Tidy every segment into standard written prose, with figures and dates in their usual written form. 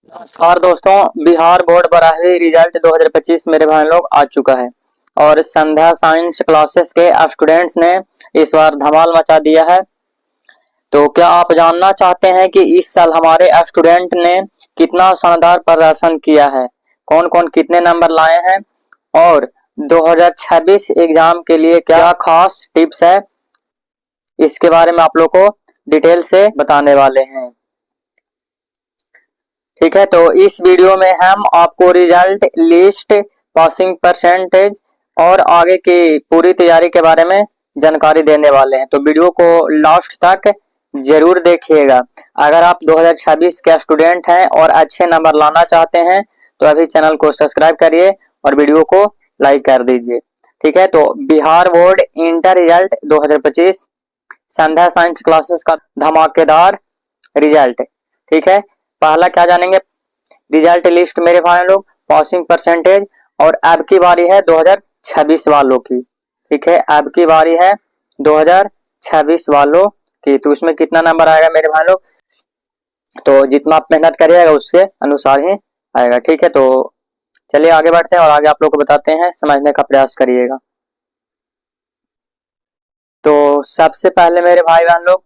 नमस्कार दोस्तों। बिहार बोर्ड 12वीं रिजल्ट 2025 मेरे भाई लोग आ चुका है और संध्या साइंस क्लासेस के स्टूडेंट्स ने इस बार धमाल मचा दिया है। तो क्या आप जानना चाहते हैं कि इस साल हमारे स्टूडेंट ने कितना शानदार प्रदर्शन किया है, कौन कौन कितने नंबर लाए हैं और 2026 एग्जाम के लिए क्या खास टिप्स है, इसके बारे में आप लोग को डिटेल से बताने वाले हैं। ठीक है, तो इस वीडियो में हम आपको रिजल्ट लिस्ट, पासिंग परसेंटेज और आगे की पूरी तैयारी के बारे में जानकारी देने वाले हैं। तो वीडियो को लास्ट तक जरूर देखिएगा। अगर आप 2026 के स्टूडेंट हैं और अच्छे नंबर लाना चाहते हैं तो अभी चैनल को सब्सक्राइब करिए और वीडियो को लाइक कर दीजिए। ठीक है, तो बिहार बोर्ड इंटर रिजल्ट 2025 संध्या साइंस क्लासेस का धमाकेदार रिजल्ट। ठीक है, पहला क्या जानेंगे, रिजल्ट लिस्ट मेरे भाई लोग, पासिंग परसेंटेज और अब की बारी है 2026 वालों की। ठीक है, अब की बारी है 2026 वालों की, तो उसमें कितना नंबर आएगा मेरे भाई लोग, तो जितना आप मेहनत करिएगा उसके अनुसार ही आएगा। ठीक है, तो चलिए आगे बढ़ते हैं और आगे आप लोग को बताते हैं, समझने का प्रयास करिएगा। तो सबसे पहले मेरे भाई बहन लोग,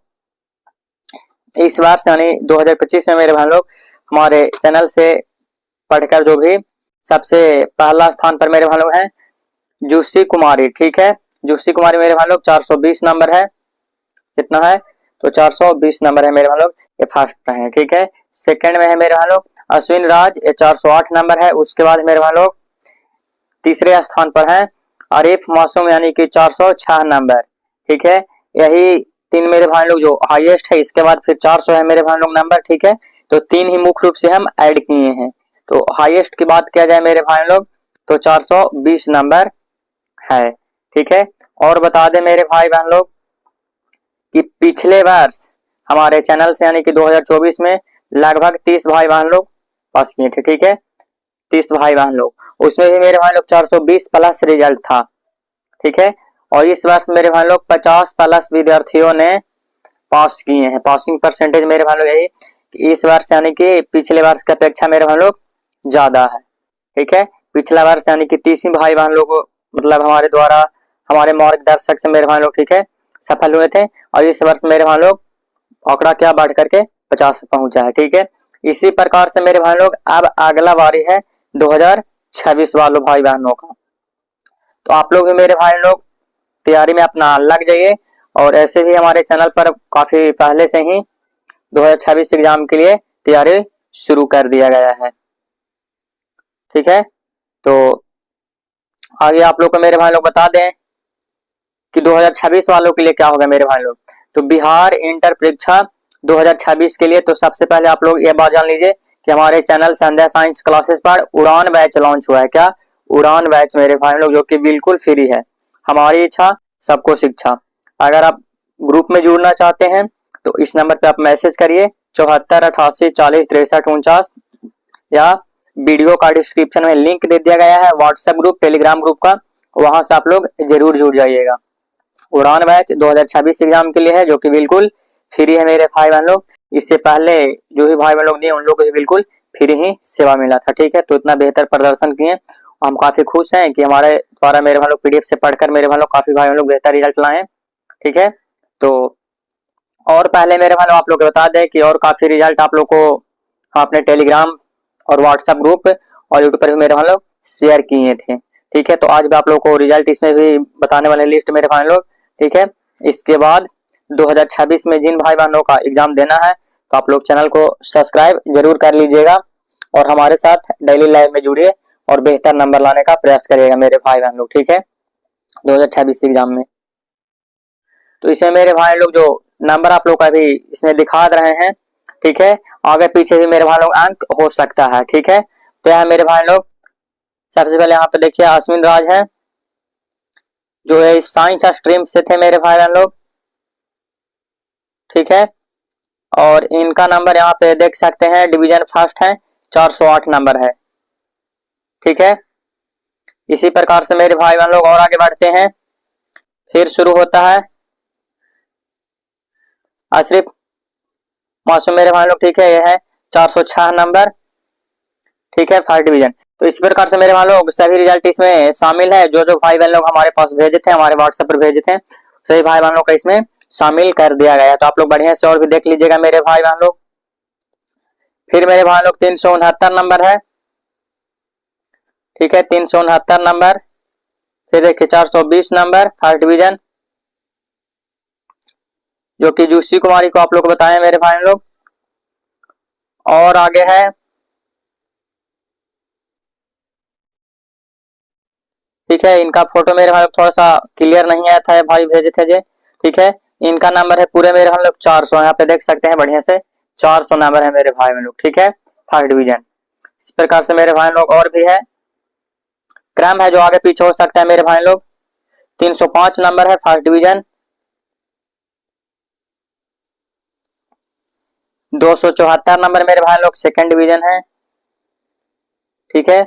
इस बार यानी 2025 में मेरे भाई लोग हमारे चैनल से पढ़कर जो भी सबसे पहला स्थान पर मेरे भाई लोग हैं जूसी कुमारी। ठीक है, जूसी कुमारी मेरे भाई लोग 420 नंबर है, कितना है तो 420 नंबर है मेरे भाई लोग, ये फर्स्ट पर है। ठीक है, सेकंड में है मेरे भाई लोग अश्विन राज, ये 408 नंबर है। उसके बाद मेरे भाई लोग तीसरे स्थान पर है आरिफ मासूम यानी कि 406 नंबर। ठीक है, यही तीन मेरे भाई लोग जो हाईएस्ट है, इसके बाद फिर 400 है मेरे भाई लोग नंबर। ठीक है, तो तीन ही मुख्य रूप से हम ऐड किए हैं। तो हाईएस्ट की बात किया जाए मेरे भाई लोग तो 420 नंबर है। ठीक है, और बता दें मेरे भाई बहन लोग कि पिछले वर्ष हमारे चैनल से यानी कि 2024 में लगभग 30 भाई बहन लोग पास किए थे। ठीक है, 30 भाई बहन लोग, उसमें भी मेरे भाई लोग 420 प्लस रिजल्ट था। ठीक है, और इस वर्ष मेरे भाई लोग 50 प्लस विद्यार्थियों ने पास किए हैं। पासिंग परसेंटेज मेरे भाई लोग यही इस वर्ष यानी कि पिछले वर्ष की अपेक्षा मेरे भाई लोग ज्यादा है। ठीक है, पिछला वर्ष यानी कि 30 भाई बहन लोग मतलब हमारे द्वारा, हमारे मार्गदर्शक से मेरे भाई लोग ठीक है सफल हुए थे, और इस वर्ष मेरे भाई लोग आंकड़ा क्या बढ़ करके 50 पे पहुंचा है। ठीक है, इसी प्रकार से मेरे भाई लोग अब अगला बारी है 2026 वालों भाई बहनों का। तो आप लोग भी मेरे भाई लोग तैयारी में अपना लग जाइए, और ऐसे भी हमारे चैनल पर काफी पहले से ही 2026 एग्जाम के लिए तैयारी शुरू कर दिया गया है। ठीक है, तो आगे आप लोग को मेरे भाई लोग बता दें कि 2026 वालों के लिए क्या होगा मेरे भाई लोग। तो बिहार इंटर परीक्षा 2026 के लिए तो सबसे पहले आप लोग ये बात जान लीजिए कि हमारे चैनल संध्या साइंस क्लासेस पर उड़ान बैच लॉन्च हुआ है। क्या उड़ान बैच मेरे भाई लोग, जो कि बिल्कुल फ्री है। हमारी इच्छा सबको शिक्षा। अगर आप ग्रुप में जुड़ना चाहते हैं तो इस नंबर पे आप मैसेज करिए 74 88 40 63 49, या वीडियो का डिस्क्रिप्शन में लिंक दे दिया गया है व्हाट्सएप ग्रुप, टेलीग्राम ग्रुप का, वहां से आप लोग जरूर जुड़ जाइएगा। उड़ान बैच 2026 एग्जाम के लिए है, जो कि बिल्कुल फ्री है मेरे भाई बहन लोग। इससे पहले जो भी भाई बहन लोग दिए उन लोग को भी बिल्कुल फ्री ही सेवा मिला था। ठीक है, तो इतना बेहतर प्रदर्शन किए, हम काफी खुश हैं कि हमारे द्वारा मेरे भाई लोग पीडीएफ से पढ़कर मेरे भाई लोग काफी भाई लोग बेहतर रिजल्ट लाए हैं। ठीक है, तो और पहले मेरे भाई लोग आप लोग को बता दें कि और काफी रिजल्ट आप लोग को हम अपने टेलीग्राम और व्हाट्सएप ग्रुप और यूट्यूब पर भी मेरे भाई लोग शेयर किए थे। ठीक है, तो आज भी आप लोग को रिजल्ट इसमें भी बताने वाले लिस्ट मेरे भाई लोग। ठीक है, इसके बाद 2026 में जिन भाई बहनों का एग्जाम देना है तो आप लोग चैनल को सब्सक्राइब जरूर कर लीजिएगा और हमारे साथ डेली लाइव में जुड़िए और बेहतर नंबर लाने का प्रयास करिएगा मेरे भाई बहन लोग। ठीक है, 2026 एग्जाम में तो इसमें मेरे भाई लोग जो नंबर आप लोग का भी इसमें दिखा रहे हैं, ठीक है, आगे पीछे भी मेरे भाई लोग अंक हो सकता है। ठीक है, तो यह मेरे भाई लोग सबसे पहले यहाँ पे देखिए अश्विन राज है, जो है साइंस स्ट्रीम से थे मेरे भाई बहन लोग। ठीक है, और इनका नंबर यहाँ पे देख सकते हैं, डिवीजन फर्स्ट है, 408 नंबर है। ठीक है, इसी प्रकार से मेरे भाई बहन लोग और आगे बढ़ते हैं। फिर शुरू होता है आसिफ मासूम मेरे भाई लोग। ठीक है, यह है 406 नंबर। ठीक है, फर्स्ट डिवीजन। तो इस प्रकार से मेरे भाई लोग सभी रिजल्ट इसमें शामिल है, जो जो भाई बहन लोग हमारे पास भेजे थे, हमारे व्हाट्सएप पर भेजे थे, सभी भाई बहनों का इसमें शामिल कर दिया गया है। तो आप लोग बढ़िया से और भी देख लीजिएगा मेरे भाई बहन लोग। फिर मेरे भाई लोग 369 नंबर है, ठीक है, 369 नंबर। फिर देखिए 420 नंबर फर्स्ट डिवीजन, जो कि जूसी कुमारी को आप लोग को बताएं मेरे भाई लोग। और आगे है, ठीक है, इनका फोटो मेरे भाई थोड़ा सा क्लियर नहीं आया था, भाई भेजे थे जे, ठीक है। इनका नंबर है पूरे मेरे भाई लोग 400, यहाँ पे देख सकते हैं बढ़िया से 400 नंबर है मेरे भाई लोग, ठीक है, फर्स्ट डिवीजन। इस प्रकार से मेरे भाई लोग और भी है, क्रम है जो आगे पीछे हो सकता है मेरे भाई लोग। 305 नंबर है फर्स्ट डिवीजन, 274 नंबर मेरे भाई लोग सेकंड डिवीजन है, ठीक है।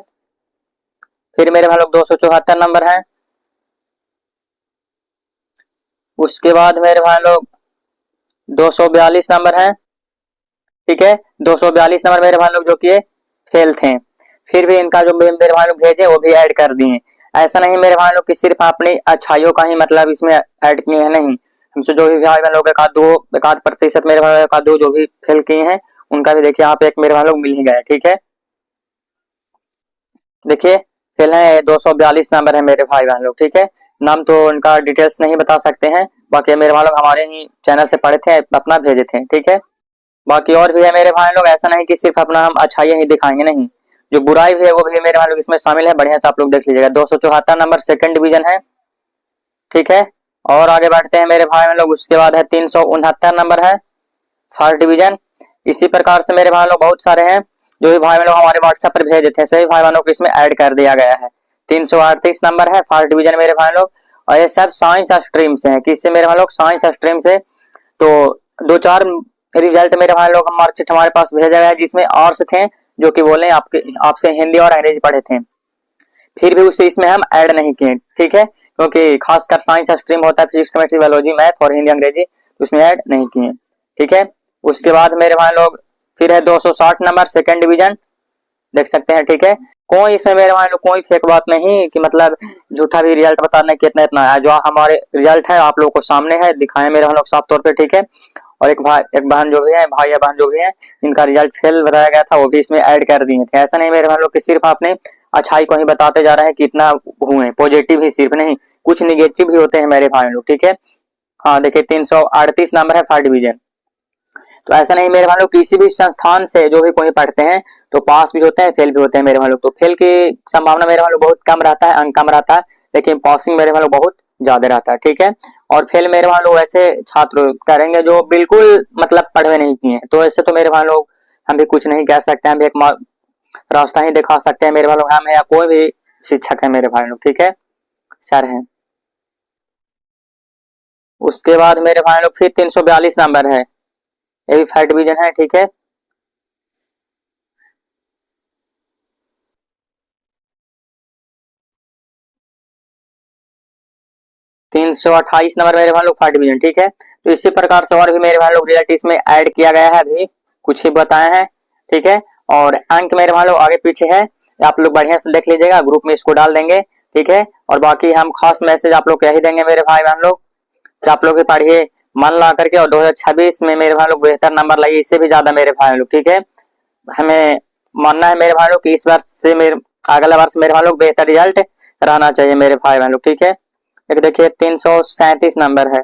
फिर मेरे भाई लोग 274 नंबर है। उसके बाद मेरे भाई लोग 242 नंबर है, ठीक है, 242 नंबर मेरे भाई लोग जो कि फेल थे। फिर भी इनका जो मेरे भाई लोग भेजे वो भी ऐड कर दिए। ऐसा नहीं मेरे भाई लोग कि सिर्फ अपनी अच्छाइयों का ही मतलब इसमें ऐड किए हैं, नहीं, हमसे जो भी भाई लोग एक आध प्रतिशत मेरे भाई एक दो जो भी फेल किए हैं उनका भी देखिए यहाँ पे एक मेरे भाई लोग मिल ही गया, ठीक है। देखिए फेल है 242 नंबर है मेरे भाई बहन लोग, ठीक है। नाम तो उनका डिटेल्स नहीं बता सकते हैं, बाकी मेरे भाई लोग हमारे ही चैनल से पढ़े थे, अपना भेजे थे, ठीक है। बाकी और भी है मेरे भाई लोग, ऐसा नहीं कि सिर्फ अपना हम अच्छाई ही दिखाएंगे, नहीं, जो बुराई भी है वो भी मेरे भाई लोग इसमें शामिल है, बढ़िया से आप लोग देख लीजिएगा। 274 नंबर सेकंड डिवीजन है, ठीक है। और आगे बढ़ते हैं मेरे भाई लोग, उसके बाद है 369 नंबर है फर्स्ट डिवीजन। इसी प्रकार से मेरे भाई लोग बहुत सारे हैं जो भी भाई लोग हमारे व्हाट्सएप पर भेजे थे, सभी भाई बहनों को इसमें ऐड कर दिया गया है। 338 नंबर है फर्स्ट डिवीजन मेरे भाई लोग, और ये सब साइंस स्ट्रीम से है, किससे मेरे भाई लोग, साइंस स्ट्रीम से। तो दो चार रिजल्ट मेरे भाई लोग मार्कशीट हमारे पास भेजा गया है जिसमें आर्ट्स थे, जो कि बोले आपके आपसे हिंदी और अंग्रेजी पढ़े थे, फिर भी उसे इसमें हम ऐड नहीं किए, ठीक है, क्योंकि खासकर साइंस स्ट्रीम होता है, फिजिक्स केमिस्ट्री बायोलॉजी मैथ और हिंदी अंग्रेजी, तो उसमें ऐड नहीं किए, ठीक है। उसके बाद मेरे भाई लोग फिर है 260 नंबर सेकंड डिवीजन, देख सकते हैं, ठीक है। कोई इसमें मेरे भाई लोग कोई फेक बात नहीं कि मतलब झूठा भी रिजल्ट बताना कितना इतना है, जो हमारे रिजल्ट है आप लोगों को सामने है, दिखाए मेरे भाई लोग साफ तौर पे, ठीक है। और एक भाई एक बहन जो भी है, भाई या बहन जो भी है, इनका रिजल्ट फेल बताया गया था, वो भी इसमें ऐड कर दिए थे। ऐसा नहीं मेरे भाई लोग कि सिर्फ आपने अच्छाई को ही बताते जा रहे हैं कि इतना हुए, पॉजिटिव ही सिर्फ नहीं, कुछ निगेटिव भी होते हैं मेरे भाई लोग, ठीक है। हाँ देखिए 338 नंबर है फर्स्ट डिवीजन। तो ऐसा नहीं मेरे भाई लोग, किसी भी संस्थान से जो भी कोई पढ़ते हैं तो पास भी होते हैं, फेल भी होते हैं मेरे भाई लोग। तो फेल की संभावना मेरे भाई लोग बहुत कम रहता है, अंक कम रहता है, लेकिन पासिंग मेरे भाई लोग बहुत ज्यादा रहता है, ठीक है। और फेल मेरे भाई लोग ऐसे छात्र करेंगे जो बिल्कुल मतलब पढ़े नहीं किए, तो ऐसे तो मेरे भाई लोग हम भी कुछ नहीं कह सकते, हम भी एक रास्ता ही दिखा सकते हैं मेरे भाई लोग, हम है या कोई भी शिक्षक है मेरे भाई लोग, ठीक है, सर है। उसके बाद मेरे भाई लोग फिर 342 नंबर है, ये भी फर्स्ट डिवीजन है, ठीक है। 328 नंबर मेरे भाई लोग फर्स्ट डिवीजन, ठीक है। तो इसी प्रकार से और भी मेरे भाई लोग रिजल्ट इसमें ऐड किया गया है, अभी कुछ ही बताए हैं, ठीक है। और अंक मेरे भाई लोग आगे पीछे है, आप लोग बढ़िया से देख लीजिएगा, ग्रुप में इसको डाल देंगे, ठीक है। और बाकी हम खास मैसेज आप लोग यही देंगे मेरे भाई बहन लोग कि आप लोग भी पढ़िए मन ला करके, और 2026 में मेरे भाई लोग बेहतर नंबर लाइए, इससे भी ज्यादा मेरे भाई लोग, ठीक है। हमें मानना है मेरे भाई लोग कि इस वर्ष से मेरे अगला वर्ष मेरे भाई लोग बेहतर रिजल्ट रहना चाहिए मेरे भाई बहन लोग, ठीक है। एक देखिए 337 नंबर है।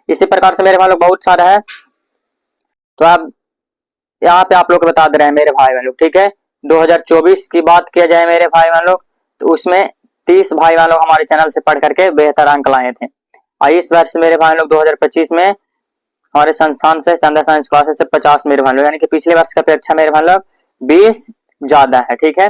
इसी प्रकार से मेरे भाई लोग बहुत सारा है, तो आप यहाँ पे आप लोग बता दे रहे हैं मेरे भाई बहन लोग, ठीक है। 2024 की बात किया जाए मेरे भाई बहन लोग, तो उसमें 30 भाई बहन लोग हमारे चैनल से पढ़ करके बेहतर अंक लाए थे। और इस वर्ष मेरे भाई लोग 2025 में हमारे संस्थान से संध्या साइंस क्लासेस से 50 मेरे भाई लोग, यानी कि पिछले वर्ष की अपेक्षा मेरे भाई लोग 20 ज्यादा है, ठीक है।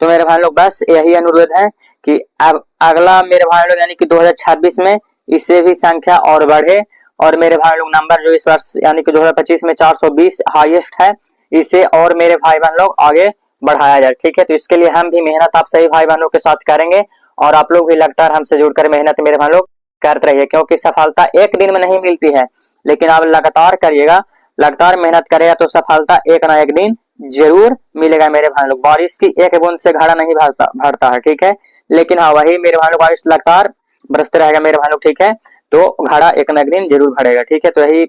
तो मेरे भाई लोग बस यही अनुरोध है कि अब अगला मेरे भाई लोग यानी कि 2026 में इससे भी संख्या और बढ़े, और मेरे भाई लोग नंबर जो इस वर्ष यानी कि 2025 में 420 हाईएस्ट है, इसे और मेरे भाई बहन लोग आगे बढ़ाया जाए, ठीक है। तो इसके लिए हम भी मेहनत आप सभी भाई बहनों के साथ करेंगे, और आप लोग भी लगातार हमसे जुड़कर मेहनत मेरे भाई लोग करते रहिए, क्योंकि सफलता एक दिन में नहीं मिलती है, लेकिन आप लगातार करिएगा, लगातार मेहनत करेगा तो सफलता एक ना एक दिन जरूर मिलेगा मेरे भाई लोग। बारिश की एक बूंद से घड़ा नहीं भरता है, ठीक है। लेकिन हाँ, वही मेरे भाई लोग, बारिश लगातार बरसते रहेगा मेरे भाई लोग, ठीक है, तो घड़ा एक न एक दिन जरूर भरेगा, ठीक है। तो यही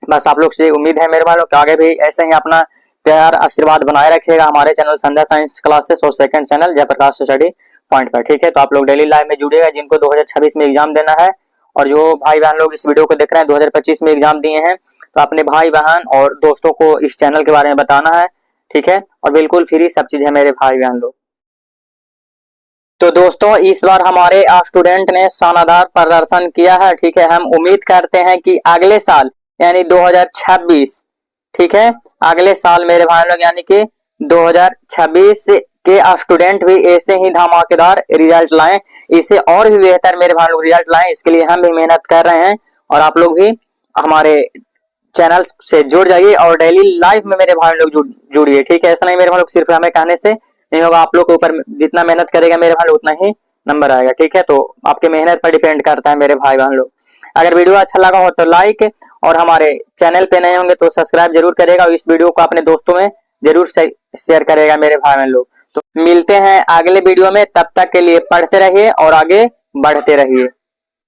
बस आप लोग से उम्मीद है मेरे भाई लोग, आगे भी ऐसे ही अपना प्यार आशीर्वाद बनाए रखिएगा हमारे चैनल संध्या साइंस क्लासेस और second channel Jayprakash study point पर, ठीक है। तो आप लोग डेली लाइव में जुड़िएगा जिनको 2026 में एग्जाम देना है, और जो भाई बहन लोग इस वीडियो को देख रहे हैं 2025 में एग्जाम दिए हैं, तो अपने भाई बहन और दोस्तों को इस चैनल के बारे में बताना है, ठीक है। और बिल्कुल फ्री सब चीज है मेरे भाई बहन लोग। तो दोस्तों, इस बार हमारे स्टूडेंट ने शानदार प्रदर्शन किया है, ठीक है। हम उम्मीद करते हैं कि अगले साल यानी 2026, ठीक है, अगले साल मेरे भाई लोग यानी कि 2026 के स्टूडेंट भी ऐसे ही धमाकेदार रिजल्ट लाएं, इससे और भी बेहतर मेरे भाई लोग रिजल्ट लाएं। इसके लिए हम भी मेहनत कर रहे हैं, और आप लोग भी हमारे चैनल से जुड़ जाइए और डेली लाइव में मेरे भाई लोग जुड़िए, ठीक है। ऐसा नहीं मेरे भाई लोग सिर्फ हमें कहने से नहीं होगा, आप लोग के ऊपर जितना मेहनत करेगा मेरे भाई लोग उतना ही नंबर आएगा, ठीक है। तो आपके मेहनत पर डिपेंड करता है मेरे भाई बहन लोग। अगर वीडियो अच्छा लगा हो तो लाइक, और हमारे चैनल पे नए होंगे तो सब्सक्राइब जरूर करेगा, और इस वीडियो को अपने दोस्तों में जरूर शेयर करेगा मेरे भाई बहन लोग। तो मिलते हैं अगले वीडियो में, तब तक के लिए पढ़ते रहिए और आगे बढ़ते रहिए।